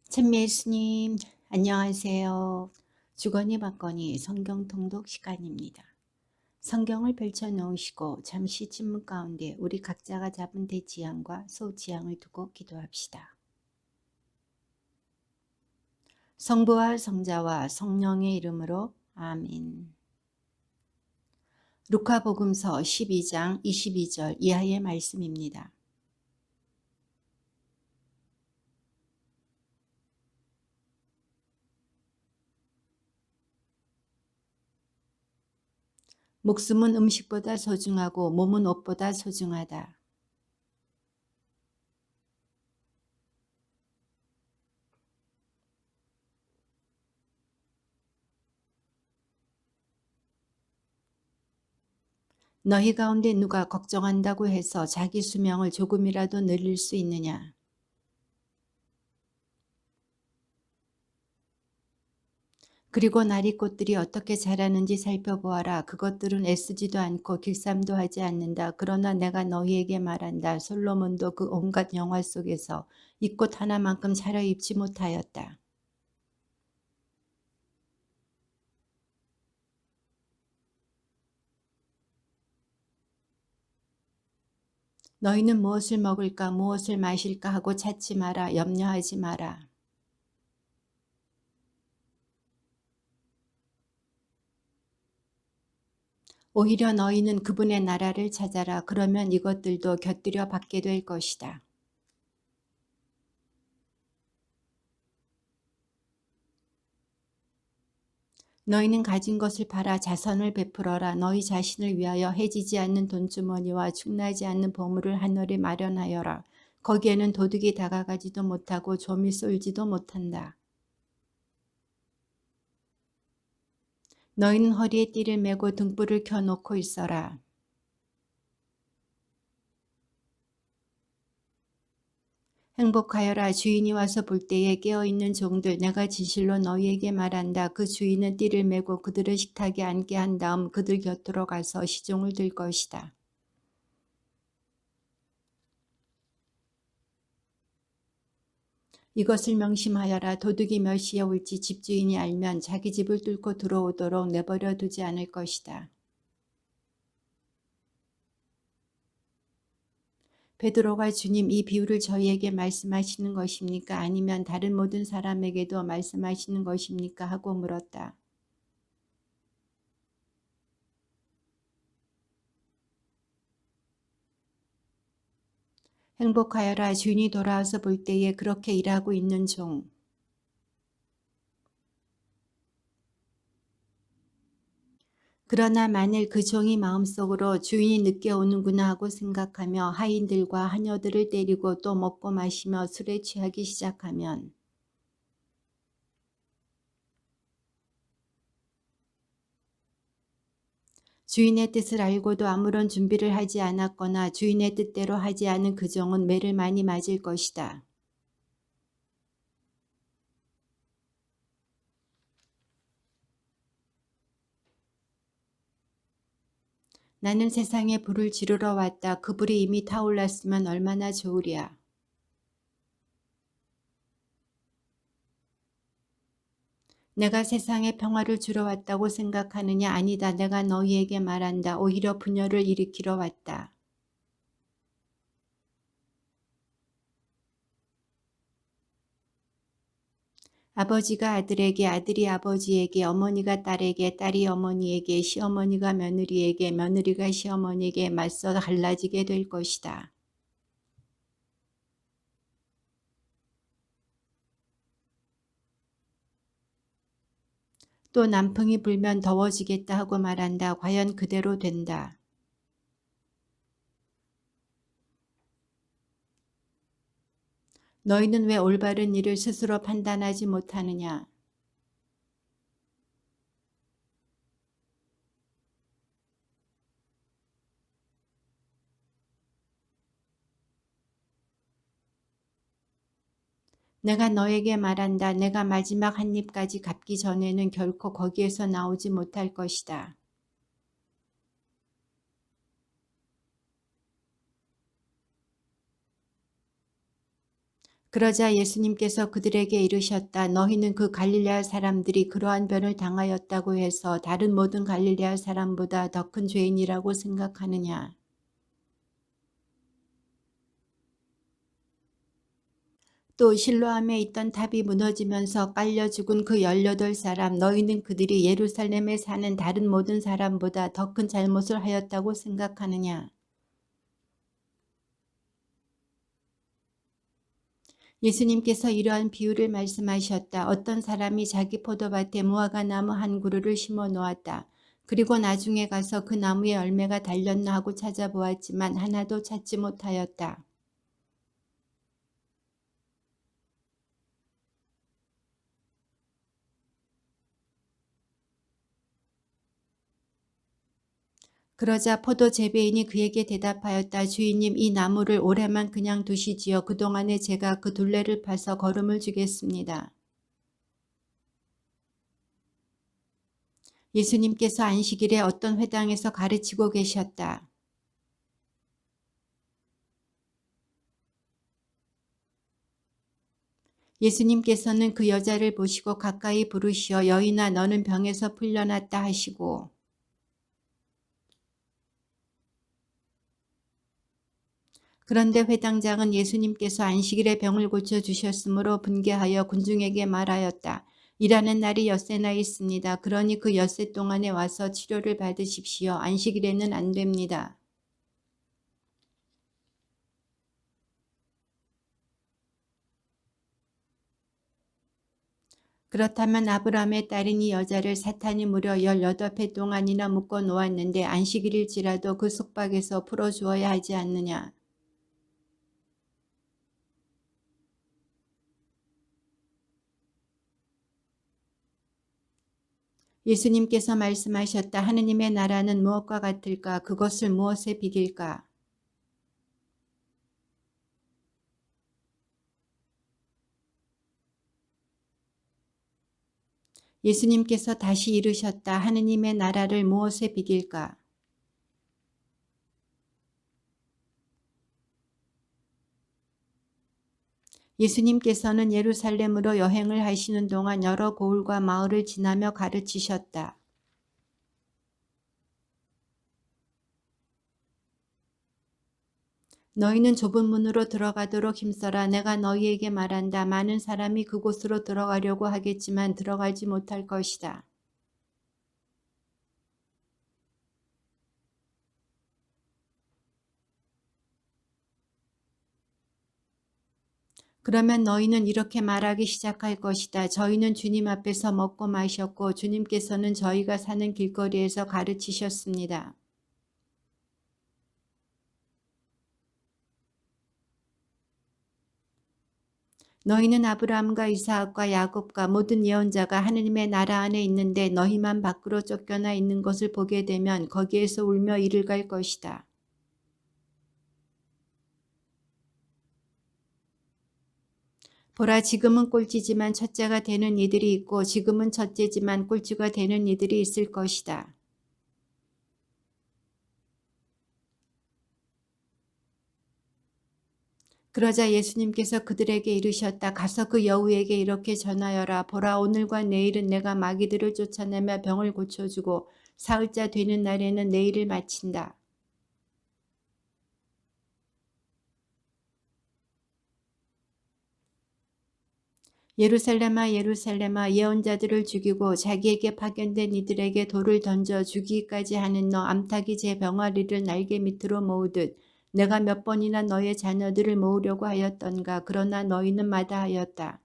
찬미 예수님, 안녕하세요. 주거니 받거니 성경 통독 시간입니다. 성경을 펼쳐 놓으시고 잠시 침묵 가운데 우리 각자가 잡은 대지향과 소지향을 두고 기도합시다. 성부와 성자와 성령의 이름으로 아멘. 루카복음서 12장 22절 이하의 말씀입니다. 목숨은 음식보다 소중하고 몸은 옷보다 소중하다. 너희 가운데 누가 걱정한다고 해서 자기 수명을 조금이라도 늘릴 수 있느냐? 그리고 나리꽃들이 어떻게 자라는지 살펴보아라. 그것들은 애쓰지도 않고 길쌈도 하지 않는다. 그러나 내가 너희에게 말한다. 솔로몬도 그 온갖 영화 속에서 이 꽃 하나만큼 차려입지 못하였다. 너희는 무엇을 먹을까 무엇을 마실까 하고 찾지 마라. 염려하지 마라. 오히려 너희는 그분의 나라를 찾아라. 그러면 이것들도 곁들여 받게 될 것이다. 너희는 가진 것을 팔아 자선을 베풀어라. 너희 자신을 위하여 해지지 않는 돈주머니와 축나지 않는 보물을 하늘에 마련하여라. 거기에는 도둑이 다가가지도 못하고 좀이 쏠지도 못한다. 너희는 허리에 띠를 메고 등불을 켜놓고 있어라. 행복하여라. 주인이 와서 볼 때에 깨어있는 종들 내가 진실로 너희에게 말한다. 그 주인은 띠를 메고 그들을 식탁에 앉게 한 다음 그들 곁으로 가서 시종을 들 것이다. 이것을 명심하여라. 도둑이 몇 시에 올지 집주인이 알면 자기 집을 뚫고 들어오도록 내버려 두지 않을 것이다. 베드로가 주님 이 비유를 저희에게 말씀하시는 것입니까? 아니면 다른 모든 사람에게도 말씀하시는 것입니까? 하고 물었다. 행복하여라. 주인이 돌아와서 볼 때에 그렇게 일하고 있는 종. 그러나 만일 그 종이 마음속으로 주인이 늦게 오는구나 하고 생각하며 하인들과 하녀들을 때리고 또 먹고 마시며 술에 취하기 시작하면 주인의 뜻을 알고도 아무런 준비를 하지 않았거나 주인의 뜻대로 하지 않은 그 종은 매를 많이 맞을 것이다. 나는 세상에 불을 지르러 왔다. 그 불이 이미 타올랐으면 얼마나 좋으랴. 내가 세상에 평화를 주러 왔다고 생각하느냐? 아니다. 내가 너희에게 말한다. 오히려 분열을 일으키러 왔다. 아버지가 아들에게, 아들이 아버지에게, 어머니가 딸에게, 딸이 어머니에게, 시어머니가 며느리에게, 며느리가 시어머니에게 맞서 갈라지게 될 것이다. 또 남풍이 불면 더워지겠다 하고 말한다. 과연 그대로 된다. 너희는 왜 올바른 일을 스스로 판단하지 못하느냐? 내가 너에게 말한다. 내가 마지막 한 입까지 갚기 전에는 결코 거기에서 나오지 못할 것이다. 그러자 예수님께서 그들에게 이르셨다. 너희는 그 갈릴레아 사람들이 그러한 변을 당하였다고 해서 다른 모든 갈릴레아 사람보다 더 큰 죄인이라고 생각하느냐. 또 실로암에 있던 탑이 무너지면서 깔려 죽은 그 18사람 너희는 그들이 예루살렘에 사는 다른 모든 사람보다 더 큰 잘못을 하였다고 생각하느냐. 예수님께서 이러한 비유를 말씀하셨다. 어떤 사람이 자기 포도밭에 무화과 나무 한 그루를 심어 놓았다. 그리고 나중에 가서 그 나무에 열매가 달렸나 하고 찾아보았지만 하나도 찾지 못하였다. 그러자 포도 재배인이 그에게 대답하였다. 주인님, 이 나무를 올해만 그냥 두시지요. 그동안에 제가 그 둘레를 파서 거름을 주겠습니다. 예수님께서 안식일에 어떤 회당에서 가르치고 계셨다. 예수님께서는 그 여자를 보시고 가까이 부르시어 여인아 너는 병에서 풀려났다 하시고 그런데 회당장은 예수님께서 안식일에 병을 고쳐주셨으므로 분개하여 군중에게 말하였다. 일하는 날이 엿새나 있습니다. 그러니 그 엿새 동안에 와서 치료를 받으십시오. 안식일에는 안 됩니다. 그렇다면 아브라함의 딸인 이 여자를 사탄이 무려 18해 동안이나 묶어 놓았는데 안식일일지라도 그 속박에서 풀어주어야 하지 않느냐. 예수님께서 말씀하셨다. 하느님의 나라는 무엇과 같을까? 그것을 무엇에 비길까? 예수님께서 다시 이르셨다. 하느님의 나라를 무엇에 비길까? 예수님께서는 예루살렘으로 여행을 하시는 동안 여러 고을과 마을을 지나며 가르치셨다. 너희는 좁은 문으로 들어가도록 힘써라. 내가 너희에게 말한다. 많은 사람이 그곳으로 들어가려고 하겠지만 들어가지 못할 것이다. 그러면 너희는 이렇게 말하기 시작할 것이다. 저희는 주님 앞에서 먹고 마셨고 주님께서는 저희가 사는 길거리에서 가르치셨습니다. 너희는 아브라함과 이삭과 야곱과 모든 예언자가 하느님의 나라 안에 있는데 너희만 밖으로 쫓겨나 있는 것을 보게 되면 거기에서 울며 이를 갈 것이다. 보라 지금은 꼴찌지만 첫째가 되는 이들이 있고 지금은 첫째지만 꼴찌가 되는 이들이 있을 것이다. 그러자 예수님께서 그들에게 이르셨다. 가서 그 여우에게 이렇게 전하여라. 보라 오늘과 내일은 내가 마귀들을 쫓아내며 병을 고쳐주고 사흘자 되는 날에는 내 일을 마친다. 예루살렘아 예루살렘아 예언자들을 죽이고 자기에게 파견된 이들에게 돌을 던져 죽이기까지 하는 너 암탉이 제 병아리를 날개 밑으로 모으듯 내가 몇 번이나 너의 자녀들을 모으려고 하였던가 그러나 너희는 마다하였다.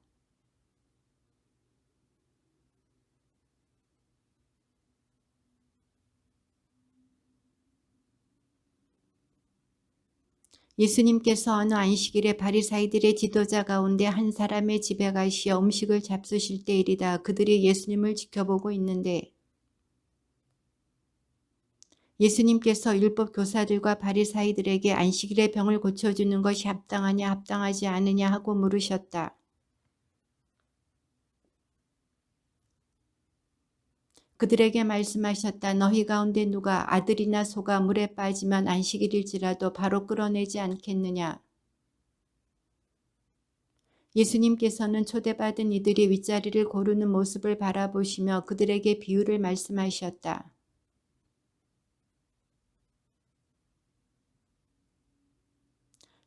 예수님께서 어느 안식일에 바리사이들의 지도자 가운데 한 사람의 집에 가시어 음식을 잡수실 때일이다. 그들이 예수님을 지켜보고 있는데 예수님께서 율법 교사들과 바리사이들에게 안식일에 병을 고쳐주는 것이 합당하냐 합당하지 않으냐 하고 물으셨다. 그들에게 말씀하셨다. 너희 가운데 누가 아들이나 소가 물에 빠지면 안식일일지라도 바로 끌어내지 않겠느냐. 예수님께서는 초대받은 이들이 윗자리를 고르는 모습을 바라보시며 그들에게 비유를 말씀하셨다.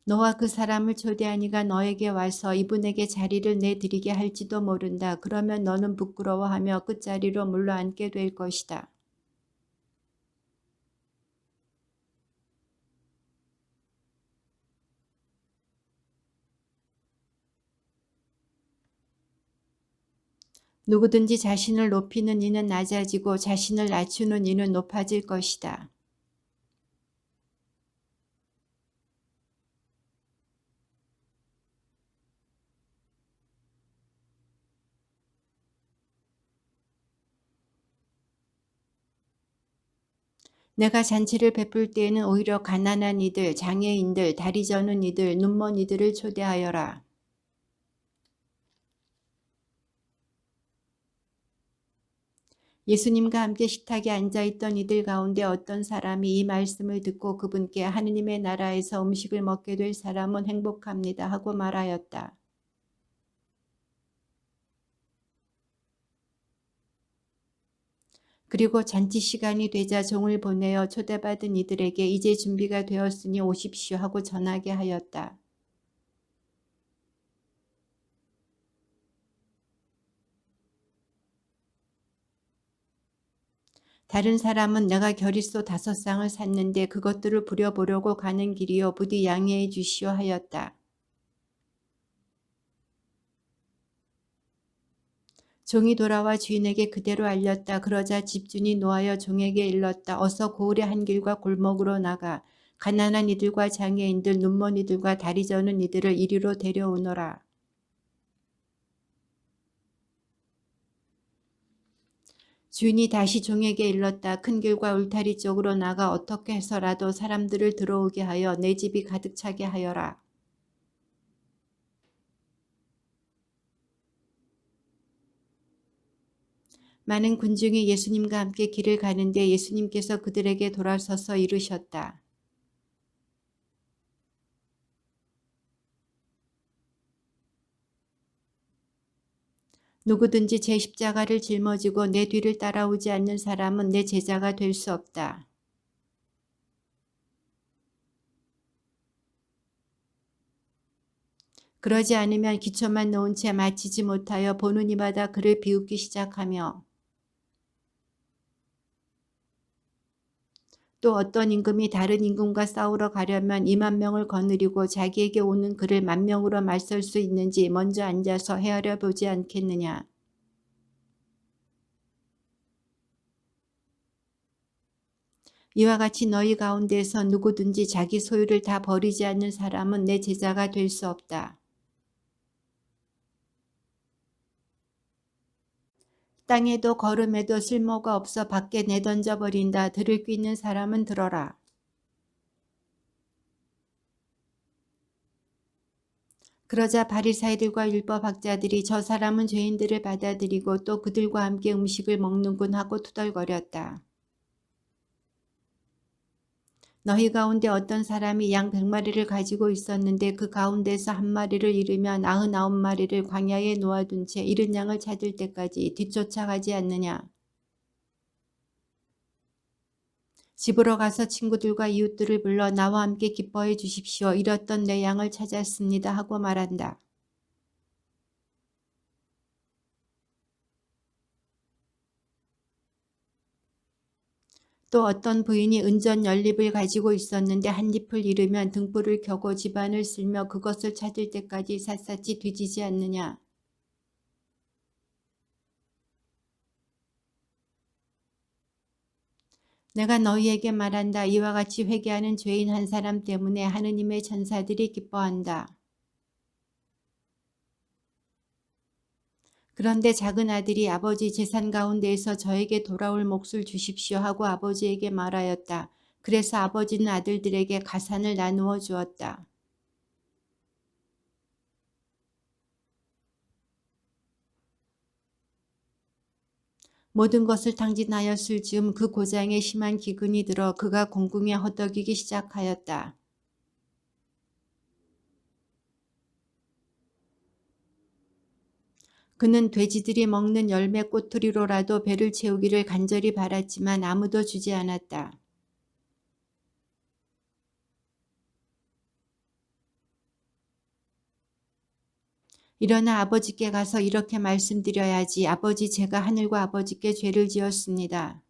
너와 그 사람을 초대한 이가 너에게 와서 이분에게 자리를 내드리게 할지도 모른다. 그러면 너는 부끄러워하며 끝자리로 물러앉게 될 것이다. 누구든지 자신을 높이는 이는 낮아지고 자신을 낮추는 이는 높아질 것이다. 내가 잔치를 베풀 때에는 오히려 가난한 이들, 장애인들, 다리 저는 이들, 눈먼 이들을 초대하여라. 예수님과 함께 식탁에 앉아있던 이들 가운데 어떤 사람이 이 말씀을 듣고 그분께 하느님의 나라에서 음식을 먹게 될 사람은 행복합니다 하고 말하였다. 그리고 잔치 시간이 되자 종을 보내어 초대받은 이들에게 이제 준비가 되었으니 오십시오 하고 전하게 하였다. 다른 사람은 내가 겨릿소 5쌍을 샀는데 그것들을 부려보려고 가는 길이요 부디 양해해 주시오 하였다. 종이 돌아와 주인에게 그대로 알렸다. 그러자 집주인이 노하여 종에게 일렀다. 어서 고을의 한 길과 골목으로 나가 가난한 이들과 장애인들, 눈먼 이들과 다리 저는 이들을 이리로 데려오너라. 주인이 다시 종에게 일렀다. 큰 길과 울타리 쪽으로 나가 어떻게 해서라도 사람들을 들어오게 하여 내 집이 가득 차게 하여라. 많은 군중이 예수님과 함께 길을 가는데 예수님께서 그들에게 돌아서서 이르셨다. 누구든지 제 십자가를 짊어지고 내 뒤를 따라오지 않는 사람은 내 제자가 될 수 없다. 그러지 않으면 기초만 놓은 채 마치지 못하여 보는 이마다 그를 비웃기 시작하며 또 어떤 임금이 다른 임금과 싸우러 가려면 2만 명을 거느리고 자기에게 오는 그를 1만 명으로 맞설 수 있는지 먼저 앉아서 헤아려 보지 않겠느냐. 이와 같이 너희 가운데서 누구든지 자기 소유를 다 버리지 않는 사람은 내 제자가 될 수 없다. 땅에도 걸음에도 쓸모가 없어 밖에 내던져 버린다. 들을 귀 있는 사람은 들어라. 그러자 바리사이들과 율법학자들이 저 사람은 죄인들을 받아들이고 또 그들과 함께 음식을 먹는군 하고 투덜거렸다. 너희 가운데 어떤 사람이 양 100마리를 가지고 있었는데 그 가운데서 한 마리를 잃으면 99마리를 광야에 놓아둔 채 잃은 양을 찾을 때까지 뒤쫓아가지 않느냐. 집으로 가서 친구들과 이웃들을 불러 나와 함께 기뻐해 주십시오. 잃었던 내 양을 찾았습니다 하고 말한다. 또 어떤 부인이 은전 연립을 가지고 있었는데 한 잎을 잃으면 등불을 켜고 집안을 쓸며 그것을 찾을 때까지 샅샅이 뒤지지 않느냐. 내가 너희에게 말한다. 이와 같이 회개하는 죄인 한 사람 때문에 하느님의 천사들이 기뻐한다. 그런데 작은 아들이 아버지 재산 가운데에서 저에게 돌아올 몫을 주십시오 하고 아버지에게 말하였다. 그래서 아버지는 아들들에게 가산을 나누어 주었다. 모든 것을 탕진하였을 즈음 그 고장에 심한 기근이 들어 그가 공궁에 허덕이기 시작하였다. 그는 돼지들이 먹는 열매 꼬투리로라도 배를 채우기를 간절히 바랐지만 아무도 주지 않았다. 일어나 아버지께 가서 이렇게 말씀드려야지. 아버지, 제가 하늘과 아버지께 죄를 지었습니다.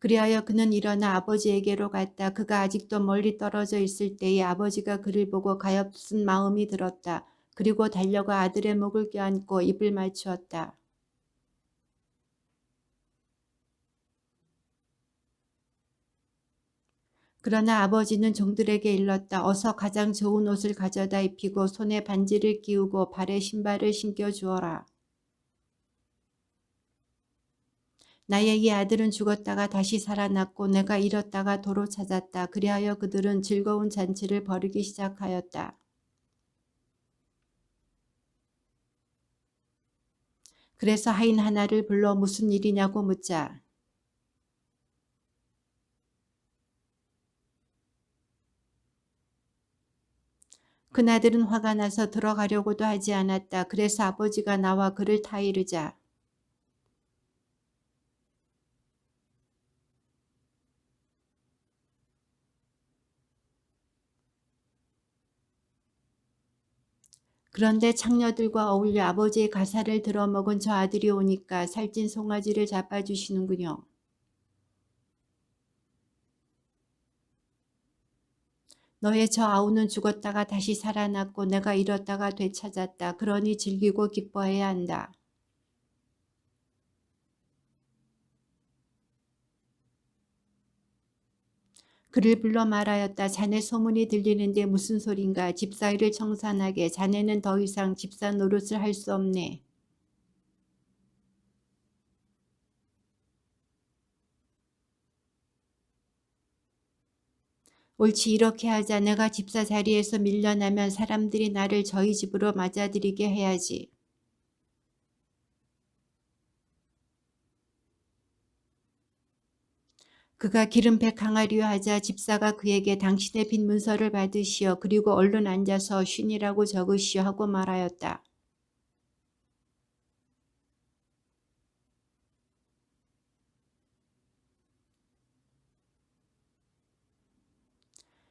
그리하여 그는 일어나 아버지에게로 갔다. 그가 아직도 멀리 떨어져 있을 때에 아버지가 그를 보고 가엾은 마음이 들었다. 그리고 달려가 아들의 목을 껴안고 입을 맞추었다. 그러나 아버지는 종들에게 일렀다. 어서 가장 좋은 옷을 가져다 입히고 손에 반지를 끼우고 발에 신발을 신겨 주어라. 나의 이 아들은 죽었다가 다시 살아났고 내가 잃었다가 도로 찾았다. 그리하여 그들은 즐거운 잔치를 벌이기 시작하였다. 그래서 하인 하나를 불러 무슨 일이냐고 묻자. 그나들은 화가 나서 들어가려고도 하지 않았다. 그래서 아버지가 나와 그를 타이르자. 그런데 창녀들과 어울려 아버지의 가사를 들어먹은 저 아들이 오니까 살찐 송아지를 잡아주시는군요. 너의 저 아우는 죽었다가 다시 살아났고 내가 잃었다가 되찾았다. 그러니 즐기고 기뻐해야 한다. 그를 불러 말하였다. 자네 소문이 들리는데 무슨 소린가. 집사이를 청산하게. 자네는 더 이상 집사 노릇을 할 수 없네. 옳지, 이렇게 하자. 내가 집사 자리에서 밀려나면 사람들이 나를 저희 집으로 맞아들이게 해야지. 그가 기름배 강하리요 하자 집사가 그에게 당신의 빈 문서를 받으시오. 그리고 얼른 앉아서 쉰이라고 적으시오 하고 말하였다.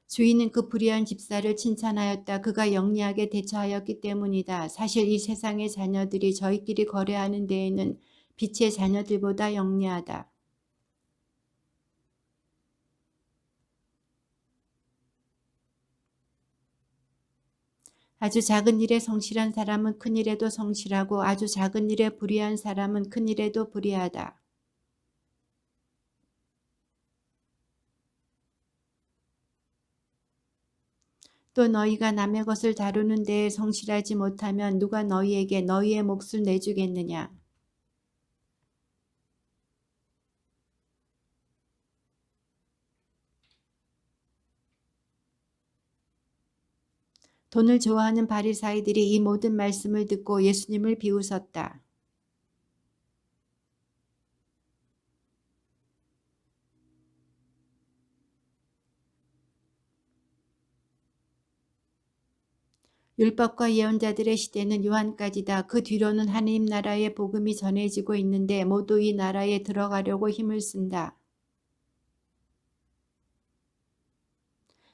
주인은 그 불의한 집사를 칭찬하였다. 그가 영리하게 대처하였기 때문이다. 사실 이 세상의 자녀들이 저희끼리 거래하는 데에는 빛의 자녀들보다 영리하다. 아주 작은 일에 성실한 사람은 큰 일에도 성실하고 아주 작은 일에 불의한 사람은 큰 일에도 불의하다. 또 너희가 남의 것을 다루는 데에 성실하지 못하면 누가 너희에게 너희의 몫을 내주겠느냐. 돈을 좋아하는 바리사이들이 이 모든 말씀을 듣고 예수님을 비웃었다. 율법과 예언자들의 시대는 요한까지다. 그 뒤로는 하나님 나라의 복음이 전해지고 있는데 모두 이 나라에 들어가려고 힘을 쓴다.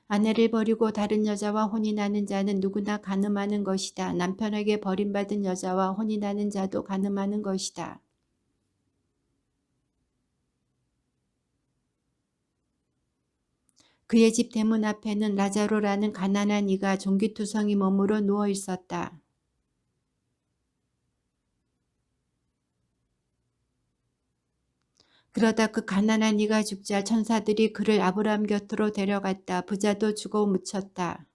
아내를 버리고 다른 여자와 혼인하는 자는 누구나 간음하는 것이다. 남편에게 버림받은 여자와 혼인하는 자도 간음하는 것이다. 그의 집 대문 앞에는 라자로라는 가난한 이가 종기투성이 몸으로 누워 있었다. 그러다 그 가난한 이가 죽자 천사들이 그를 아브라함 곁으로 데려갔다. 부자도 죽어 묻혔다.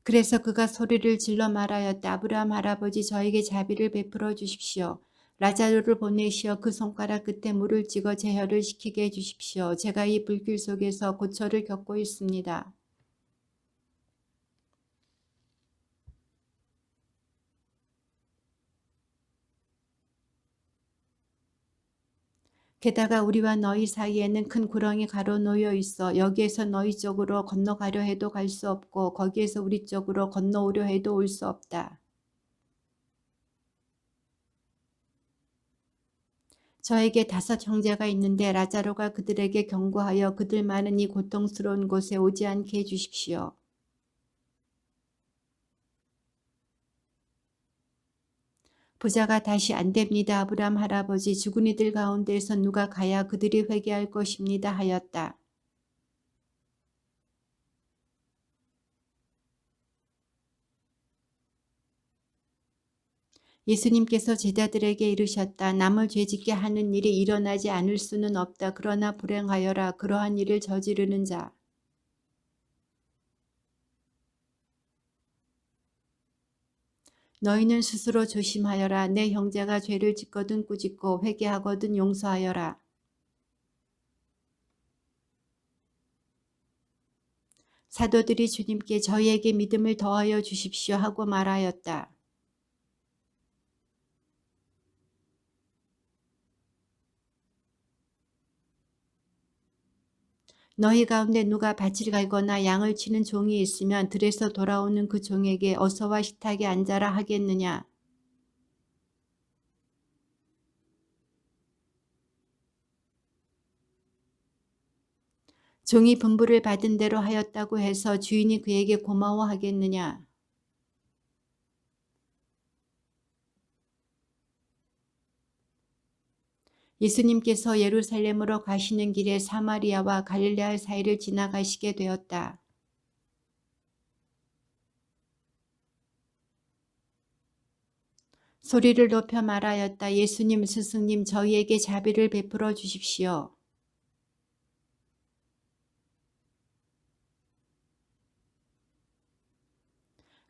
그래서 그가 소리를 질러 말하였다. 아브라함 할아버지, 저에게 자비를 베풀어 주십시오. 라자로를 보내시어 그 손가락 끝에 물을 찍어 제혈을 시키게 해 주십시오. 제가 이 불길 속에서 고초를 겪고 있습니다. 게다가 우리와 너희 사이에는 큰 구렁이 가로놓여 있어 여기에서 너희 쪽으로 건너가려 해도 갈 수 없고 거기에서 우리 쪽으로 건너오려 해도 올 수 없다. 저에게 5 형제가 있는데 라자로가 그들에게 경고하여 그들 많은 이 고통스러운 곳에 오지 않게 해 주십시오. 부자가 다시 안 됩니다. 아브람 할아버지 죽은 이들 가운데에서 누가 가야 그들이 회개할 것입니다 하였다. 예수님께서 제자들에게 이르셨다. 남을 죄짓게 하는 일이 일어나지 않을 수는 없다. 그러나 불행하여라. 그러한 일을 저지르는 자. 너희는 스스로 조심하여라. 내 형제가 죄를 짓거든 꾸짖고 회개하거든 용서하여라. 사도들이 주님께 저희에게 믿음을 더하여 주십시오 하고 말하였다. 너희 가운데 누가 밭을 갈거나 양을 치는 종이 있으면 들에서 돌아오는 그 종에게 어서와 식탁에 앉아라 하겠느냐. 종이 분부를 받은 대로 하였다고 해서 주인이 그에게 고마워하겠느냐. 예수님께서 예루살렘으로 가시는 길에 사마리아와 갈릴레아 사이를 지나가시게 되었다. 소리를 높여 말하였다. 예수님, 스승님, 저희에게 자비를 베풀어 주십시오.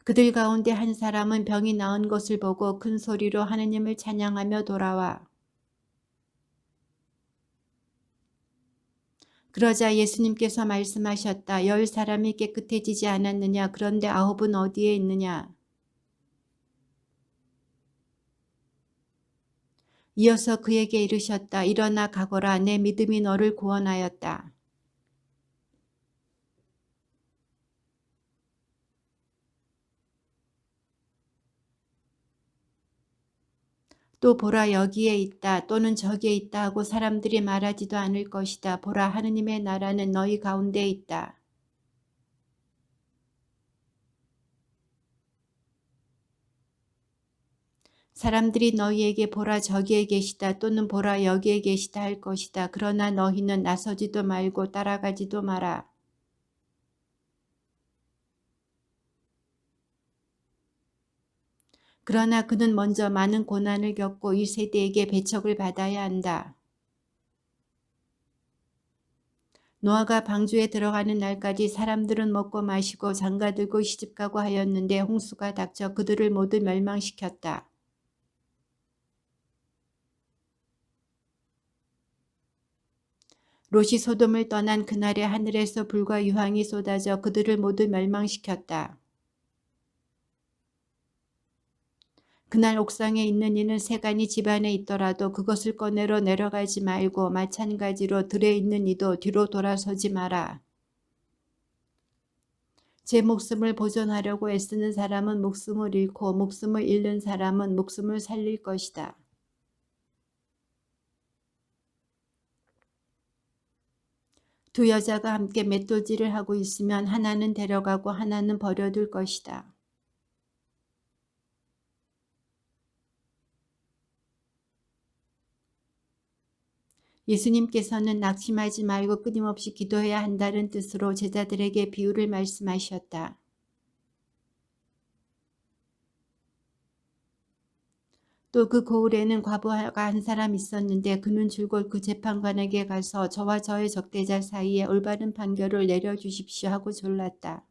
그들 가운데 한 사람은 병이 나은 것을 보고 큰 소리로 하느님을 찬양하며 돌아와 그러자 예수님께서 말씀하셨다. 10 사람이 깨끗해지지 않았느냐? 그런데 9은 어디에 있느냐? 이어서 그에게 이르셨다. 일어나 가거라. 내 믿음이 너를 구원하였다. 또 보라 여기에 있다 또는 저기에 있다 하고 사람들이 말하지도 않을 것이다. 보라 하느님의 나라는 너희 가운데 있다. 사람들이 너희에게 보라 저기에 계시다 또는 보라 여기에 계시다 할 것이다. 그러나 너희는 나서지도 말고 따라가지도 마라. 그러나 그는 먼저 많은 고난을 겪고 이 세대에게 배척을 받아야 한다. 노아가 방주에 들어가는 날까지 사람들은 먹고 마시고 장가들고 시집가고 하였는데 홍수가 닥쳐 그들을 모두 멸망시켰다. 롯이 소돔을 떠난 그날에 하늘에서 불과 유황이 쏟아져 그들을 모두 멸망시켰다. 그날 옥상에 있는 이는 세간이 집안에 있더라도 그것을 꺼내러 내려가지 말고 마찬가지로 들에 있는 이도 뒤로 돌아서지 마라. 제 목숨을 보존하려고 애쓰는 사람은 목숨을 잃고 목숨을 잃는 사람은 목숨을 살릴 것이다. 두 여자가 함께 맷돌질을 하고 있으면 하나는 데려가고 하나는 버려둘 것이다. 예수님께서는 낙심하지 말고 끊임없이 기도해야 한다는 뜻으로 제자들에게 비유를 말씀하셨다. 또 그 고을에는 과부가 한 사람 있었는데 그는 줄곧 그 재판관에게 가서 저와 저의 적대자 사이에 올바른 판결을 내려주십시오 하고 졸랐다.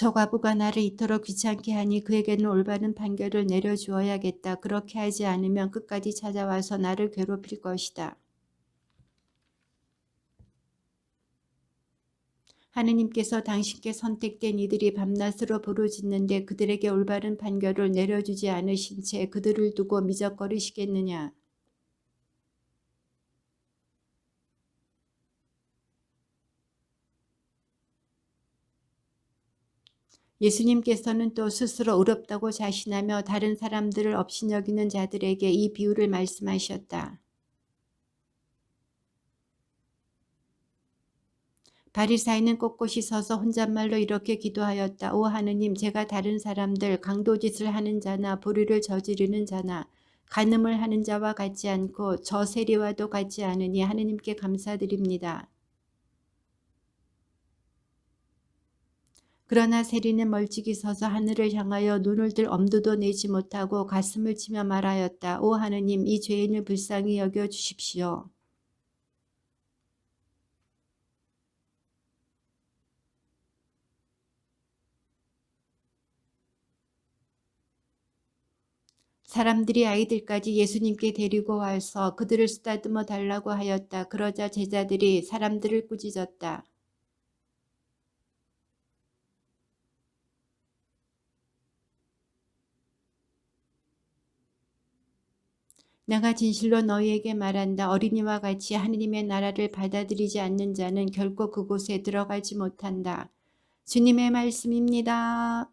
저 과부가 나를 이토록 귀찮게 하니 그에게는 올바른 판결을 내려주어야겠다. 그렇게 하지 않으면 끝까지 찾아와서 나를 괴롭힐 것이다. 하느님께서 당신께 선택된 이들이 밤낮으로 부르짖는데 그들에게 올바른 판결을 내려주지 않으신 채 그들을 두고 미적거리시겠느냐. 예수님께서는 또 스스로 의롭다고 자신하며 다른 사람들을 업신여기는 자들에게 이 비유를 말씀하셨다. 바리사이는 꼿꼿이 서서 혼잣말로 이렇게 기도하였다. 오 하느님, 제가 다른 사람들, 강도짓을 하는 자나 불의를 저지르는 자나 간음을 하는 자와 같지 않고 저 세리와도 같지 않으니 하느님께 감사드립니다. 그러나 세리는 멀찍이 서서 하늘을 향하여 눈을 들 엄두도 내지 못하고 가슴을 치며 말하였다. 오 하느님, 이 죄인을 불쌍히 여겨 주십시오. 사람들이 아이들까지 예수님께 데리고 와서 그들을 쓰다듬어 달라고 하였다. 그러자 제자들이 사람들을 꾸짖었다. 내가 진실로 너희에게 말한다. 어린이와 같이 하느님의 나라를 받아들이지 않는 자는 결코 그곳에 들어가지 못한다. 주님의 말씀입니다.